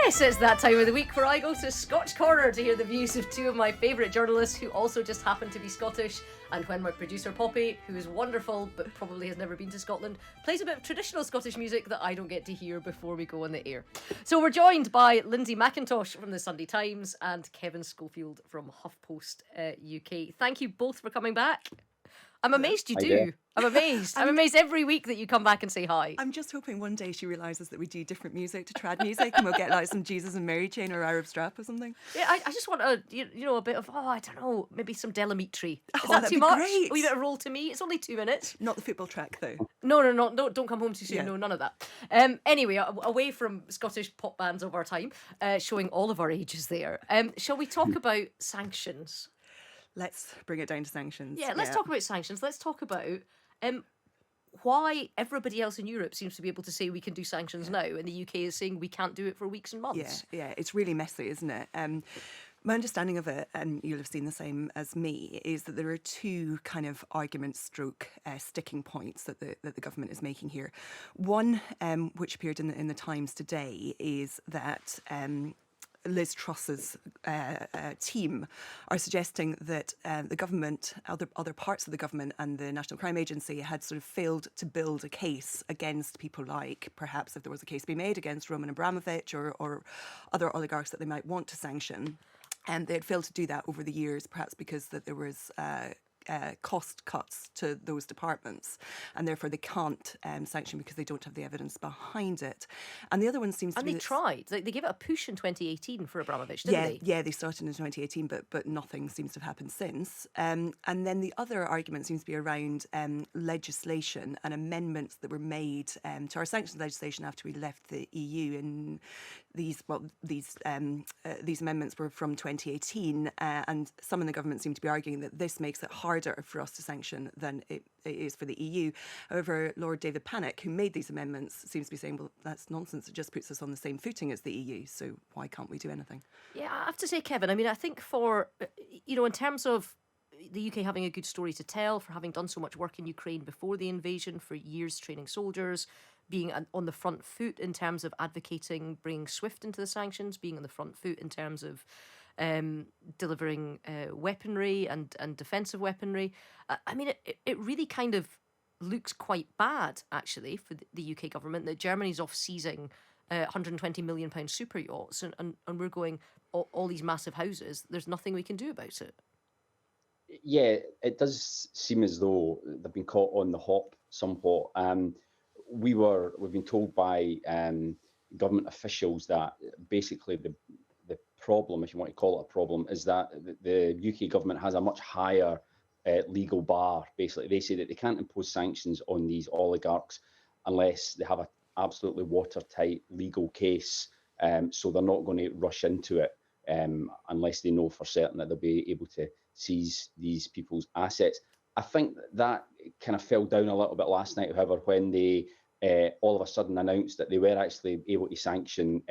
Yes, it's that time of the week where I go to Scotch Corner to hear the views of two of my favourite journalists who also just happen to be Scottish, and when my producer Poppy, who is wonderful but probably has never been to Scotland, plays a bit of traditional Scottish music that I don't get to hear before we go on the air. So we're joined by Lindsay McIntosh from the Sunday Times and Kevin Schofield from HuffPost UK. Thank you both for coming back. I'm amazed you do. I'm amazed. I'm amazed every week that you come back and say hi. I'm just hoping one day she realises that we do different music to trad music and we'll get like some Jesus and Mary Chain or Arab Strap or something. Yeah, I just want a bit of, I don't know, maybe some Delamitri. Is that that'd too be much? great. A wee bit of Roll to Me. It's only 2 minutes. Not the football track though. No, don't come home too soon. Yeah. No, none of that. Anyway, away from Scottish pop bands of our time, showing all of our ages there. Shall we talk about sanctions? Let's bring it down to sanctions. Yeah, let's talk about sanctions. Let's talk about why everybody else in Europe seems to be able to say we can do sanctions now, and the UK is saying we can't do it for weeks and months. Yeah, it's really messy, isn't it? My understanding of it, and you'll have seen the same as me, is that there are two kind of sticking points that the government is making here. One, which appeared in the Times today, is that Liz Truss's team are suggesting that the government, other parts of the government and the National Crime Agency had sort of failed to build a case against people like, perhaps if there was a case to be made against Roman Abramovich or other oligarchs that they might want to sanction. And they had failed to do that over the years, perhaps because that there was cost cuts to those departments, and therefore they can't sanction because they don't have the evidence behind it. And the other one seems to be... And they tried. They gave it a push in 2018 for Abramovich, didn't they? Yeah, they started in 2018, but nothing seems to have happened since. And then the other argument seems to be around legislation and amendments that were made to our sanctions legislation after we left the EU. And these amendments were from 2018, and some in the government seem to be arguing that this makes it harder for us to sanction than it is for the EU. However, Lord David Pannick, who made these amendments, seems to be saying, well, that's nonsense. It just puts us on the same footing as the EU. So why can't we do anything? Yeah, I have to say, Kevin, I mean, I think for, in terms of the UK having a good story to tell, for having done so much work in Ukraine before the invasion, for years training soldiers, being on the front foot in terms of advocating bringing SWIFT into the sanctions, being on the front foot in terms of delivering weaponry and defensive weaponry. I mean, it really kind of looks quite bad, actually, for the UK government that Germany's off seizing £120 million super yachts and we're going, all these massive houses, there's nothing we can do about it. Yeah, it does seem as though they've been caught on the hop somewhat. We've been told by government officials that basically the problem, if you want to call it a problem, is that the UK government has a much higher legal bar. Basically, they say that they can't impose sanctions on these oligarchs unless they have an absolutely watertight legal case. So they're not going to rush into it unless they know for certain that they'll be able to seize these people's assets. I think that kind of fell down a little bit last night, however, when they all of a sudden announced that they were actually able to sanction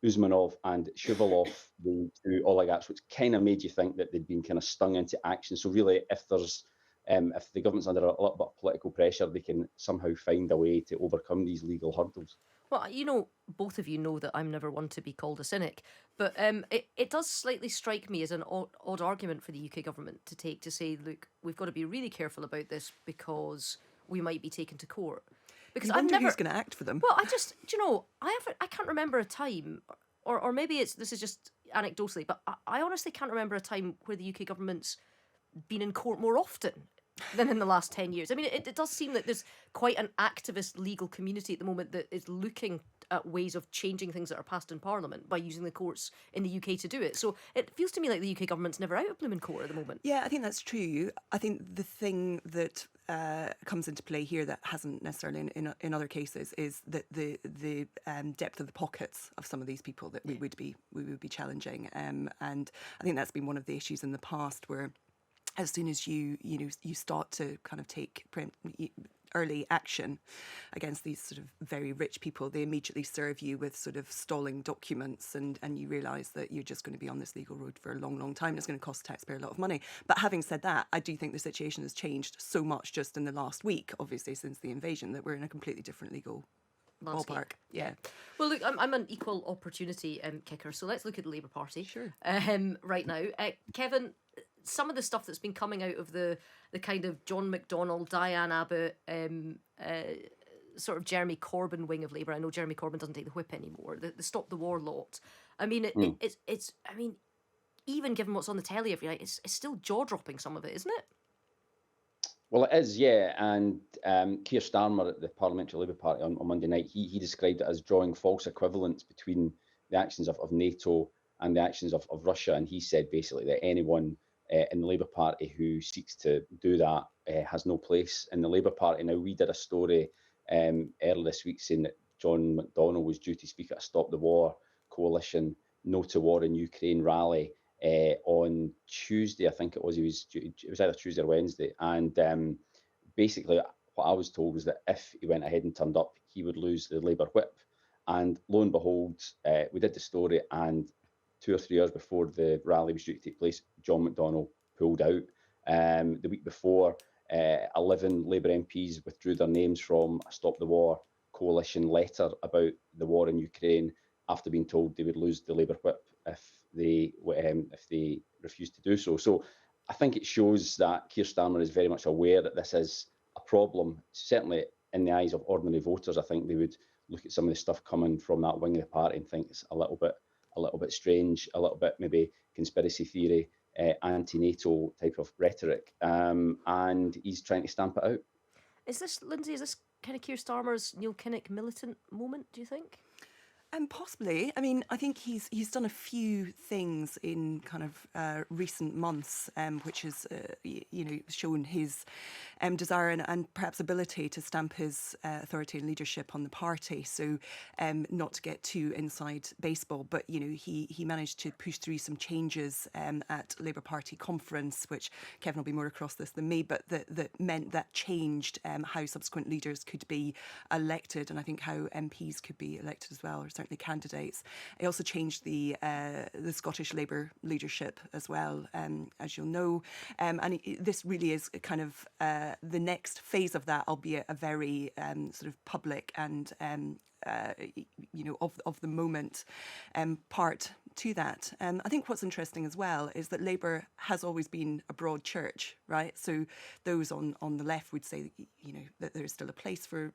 Usmanov and Shuvalov, the two oligarchs, which kind of made you think that they'd been kind of stung into action. So really, if the government's under a little bit of political pressure, they can somehow find a way to overcome these legal hurdles. Well, both of you know that I'm never one to be called a cynic, but it does slightly strike me as an odd argument for the UK government to take, to say, look, we've got to be really careful about this because we might be taken to court. Because I wonder who's going to act for them. Well, I can't remember a time, or maybe this is just anecdotally, but I honestly can't remember a time where the UK government's been in court more often than in the last 10 years. I mean, it does seem that there's quite an activist legal community at the moment that is looking at ways of changing things that are passed in Parliament by using the courts in the UK to do it. So it feels to me like the UK government's never out of blooming court at the moment. Yeah, I think that's true. I think the thing that comes into play here that hasn't necessarily in other cases is that the depth of the pockets of some of these people that we would be challenging, and I think that's been one of the issues in the past where, as soon as you start to kind of take early action against these sort of very rich people, they immediately serve you with sort of stalling documents, and you realise that you're just going to be on this legal road for a long, long time. It's going to cost the taxpayer a lot of money. But having said that, I do think the situation has changed so much just in the last week, obviously, since the invasion, that we're in a completely different legal landscape. ballpark. Yeah. Well, look, I'm an equal opportunity kicker, so let's look at the Labour Party. Sure. Right now, Kevin, some of the stuff that's been coming out of the kind of John McDonnell, Diane Abbott, sort of Jeremy Corbyn wing of Labour. I know Jeremy Corbyn doesn't take the whip anymore. The Stop the War lot. I mean, it's. I mean, even given what's on the telly every night, it's still jaw dropping. Some of it, isn't it? Well, it is, yeah. And Keir Starmer at the Parliamentary Labour Party on Monday night, he described it as drawing false equivalence between the actions of NATO and the actions of Russia. And he said basically that anyone in the Labour Party who seeks to do that has no place in the Labour Party. Now, we did a story earlier this week saying that John McDonnell was due to speak at a Stop the War coalition No to War in Ukraine rally on Tuesday. I think it was. It was either Tuesday or Wednesday. And basically, what I was told was that if he went ahead and turned up, he would lose the Labour whip. And lo and behold, we did the story, and 2 or 3 hours before the rally was due to take place, John McDonnell pulled out. The week before, 11 Labour MPs withdrew their names from a Stop the War coalition letter about the war in Ukraine after being told they would lose the Labour whip if they refused to do so. So I think it shows that Keir Starmer is very much aware that this is a problem. Certainly in the eyes of ordinary voters, I think they would look at some of the stuff coming from that wing of the party and think it's a little bit strange, a little bit maybe conspiracy theory, anti-NATO type of rhetoric, and he's trying to stamp it out. Is this, Lindsay, is this kind of Keir Starmer's Neil Kinnock militant moment, do you think? Possibly. I mean, I think he's done a few things in kind of recent months, which has shown his desire and perhaps ability to stamp his authority and leadership on the party. So, not to get too inside baseball, but he managed to push through some changes at Labour Party conference, which Kevin will be more across this than me, but that meant that changed how subsequent leaders could be elected, and I think how MPs could be elected as well, or certainly candidates. It also changed the Scottish Labour leadership as well, as you'll know. And this really is kind of the next phase of that, albeit a very sort of public and of the moment part to that. I think what's interesting as well is that Labour has always been a broad church, right? So those on the left would say, that there's still a place for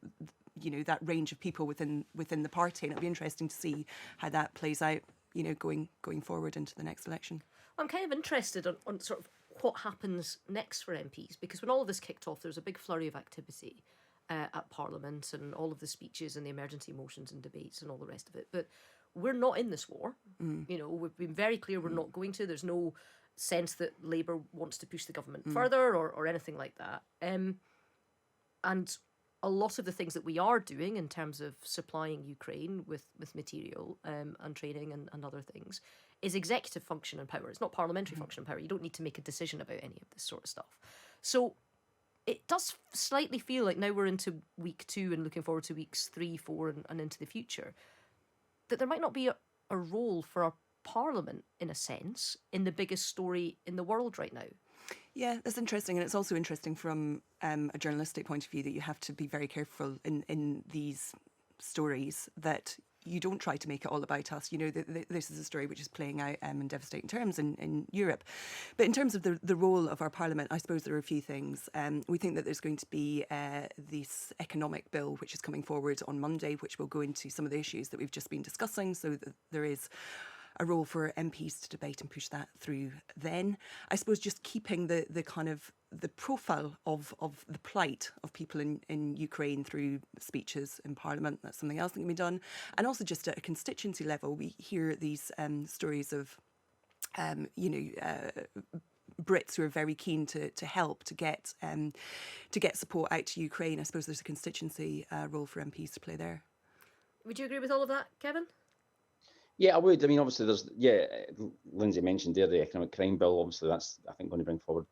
that range of people within the party, and it'll be interesting to see how that plays out, going forward into the next election. I'm kind of interested on sort of what happens next for MPs, because when all of this kicked off, there was a big flurry of activity at Parliament and all of the speeches and the emergency motions and debates and all the rest of it. But we're not in this war. We've been very clear we're not going to. There's no sense that Labour wants to push the government further or anything like that. And a lot of the things that we are doing in terms of supplying Ukraine with material and training and other things is executive function and power. It's not parliamentary function and power. You don't need to make a decision about any of this sort of stuff. So it does slightly feel like now we're into week 2 and looking forward to weeks 3, 4 and into the future, that there might not be a role for our parliament, in a sense, in the biggest story in the world right now. Yeah, that's interesting. And it's also interesting from a journalistic point of view that you have to be very careful in these stories that you don't try to make it all about us. This is a story which is playing out in devastating terms in Europe. But in terms of the role of our parliament, I suppose there are a few things. We think that there's going to be this economic bill which is coming forward on Monday, which will go into some of the issues that we've just been discussing. So that there is a role for MPs to debate and push that through then. I suppose just keeping the kind of the profile of the plight of people in Ukraine through speeches in Parliament, that's something else that can be done. And also just at a constituency level, we hear these stories of, Brits who are very keen to help to get support out to Ukraine. I suppose there's a constituency role for MPs to play there. Would you agree with all of that, Kevin? Yeah, I would. I mean, obviously, Lindsay mentioned there the economic crime bill. Obviously, that's, I think, going to bring forward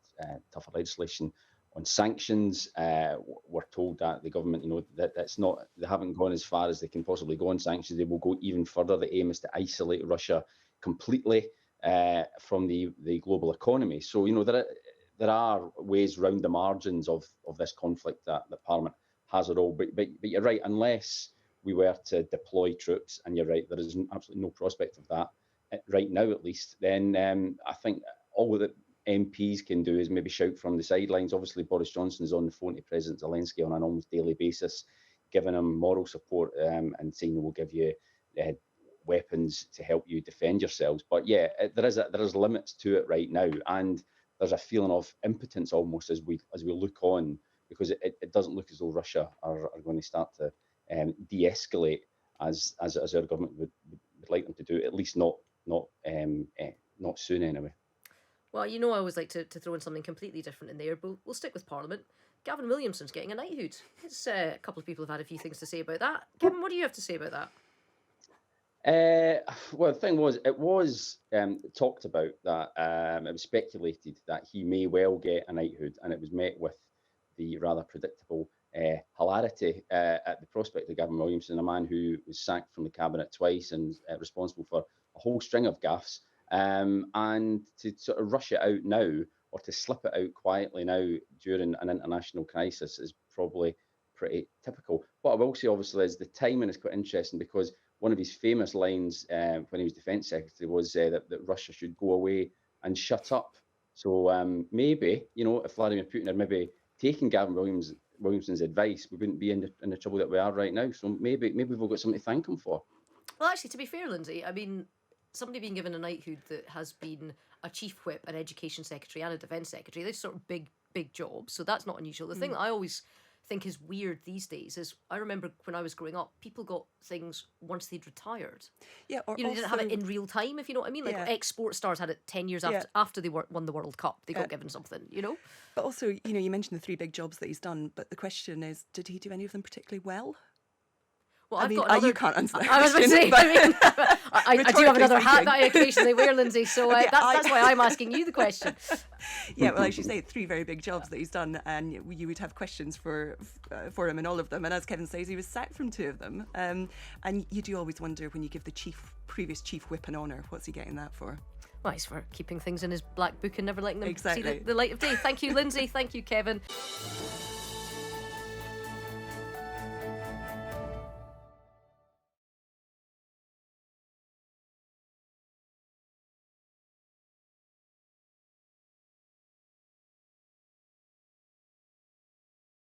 tougher legislation on sanctions. We're told that the government, that it's not, they haven't gone as far as they can possibly go on sanctions. They will go even further. The aim is to isolate Russia completely from the global economy. So, there are ways round the margins of this conflict that Parliament has a role. But you're right, unless we were to deploy troops, and you're right, there is absolutely no prospect of that right now, at least, then I think all that MPs can do is maybe shout from the sidelines. Obviously, Boris Johnson is on the phone to President Zelensky on an almost daily basis, giving him moral support and saying we'll give you weapons to help you defend yourselves. But yeah, there is limits to it right now, and there's a feeling of impotence almost as we look on, because it doesn't look as though Russia are going to start to de-escalate as our government would like them to do, at least not soon anyway. Well, you know, I always like to throw in something completely different in there, but we'll stick with Parliament. Gavin Williamson's getting a knighthood. It's, a couple of people have had a few things to say about that. Kevin, what do you have to say about that? Well, the thing was, it was talked about that it was speculated that he may well get a knighthood, and it was met with the rather predictable hilarity at the prospect of Gavin Williamson, a man who was sacked from the cabinet twice and responsible for a whole string of gaffes, and to sort of rush it out now, or to slip it out quietly now during an international crisis, is probably pretty typical. What I will say, obviously, is the timing is quite interesting, because one of his famous lines when he was Defence Secretary was that Russia should go away and shut up. So maybe, if Vladimir Putin had maybe taken Gavin Williamson's advice, we wouldn't be in the trouble that we are right now. So maybe we've got something to thank him for. Well, actually, to be fair, Lindsay, I mean, somebody being given a knighthood that has been a chief whip, an education secretary, and a defence secretary, they're sort of big jobs. So that's not unusual. The thing that I always think is weird these days is, I remember when I was growing up, people got things once they'd retired. Yeah, or they didn't have it in real time, if you know what I mean. Like ex-sport stars had it 10 years after they won the World Cup. They got given something, But also, you mentioned the 3 big jobs that he's done, but the question is, did he do any of them particularly well? Well, you can't answer that I was going to say, I do have another hat that I occasionally wear, Lindsay, so that's why I'm asking you the question. Yeah, well, as you say, 3 very big jobs that he's done, and you would have questions for him in all of them. And as Kevin says, he was sacked from 2 of them. And you do always wonder, when you give the previous chief whip an honour, what's he getting that for? Well, it's for keeping things in his black book and never letting them exactly. see the light of day. Thank you, Lindsay. Thank you, Kevin.